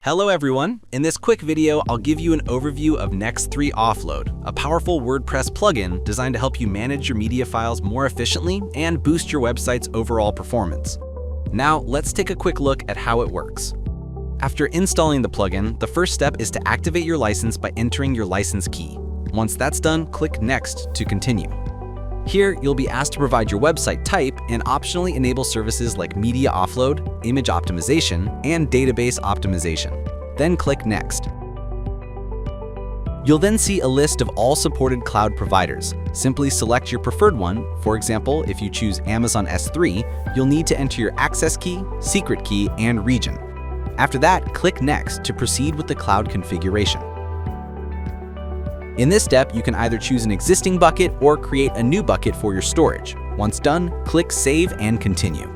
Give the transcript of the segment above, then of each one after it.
Hello everyone! In this quick video, I'll give you an overview of Next3 Offload, a powerful WordPress plugin designed to help you manage your media files more efficiently and boost your website's overall performance. Now, let's take a quick look at how it works. After installing the plugin, the first step is to activate your license by entering your license key. Once that's done, click Next to continue. Here, you'll be asked to provide your website type and optionally enable services like media offload, image optimization, and database optimization. Then click Next. You'll then see a list of all supported cloud providers. Simply select your preferred one. For example, if you choose Amazon S3, you'll need to enter your access key, secret key, and region. After that, click Next to proceed with the cloud configuration. In this step, you can either choose an existing bucket or create a new bucket for your storage. Once done, click Save and Continue.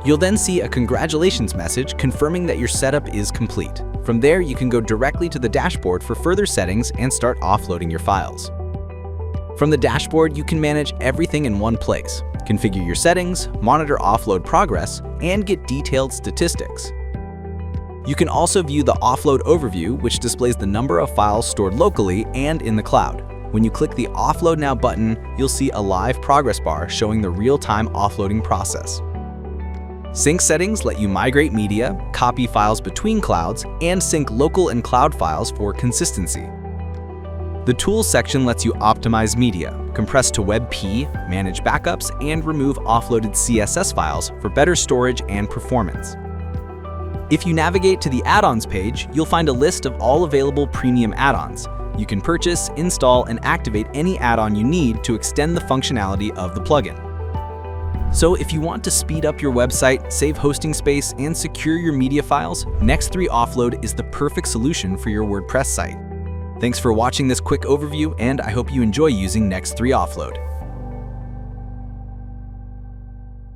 You'll then see a congratulations message confirming that your setup is complete. From there, you can go directly to the dashboard for further settings and start offloading your files. From the dashboard, you can manage everything in one place, configure your settings, monitor offload progress, and get detailed statistics. You can also view the offload overview, which displays the number of files stored locally and in the cloud. When you click the Offload Now button, you'll see a live progress bar showing the real-time offloading process. Sync settings let you migrate media, copy files between clouds, and sync local and cloud files for consistency. The Tools section lets you optimize media, compress to WebP, manage backups, and remove offloaded CSS files for better storage and performance. If you navigate to the Add-ons page, you'll find a list of all available premium add-ons. You can purchase, install, and activate any add-on you need to extend the functionality of the plugin. So if you want to speed up your website, save hosting space, and secure your media files, Next3 Offload is the perfect solution for your WordPress site. Thanks for watching this quick overview, and I hope you enjoy using Next3 Offload.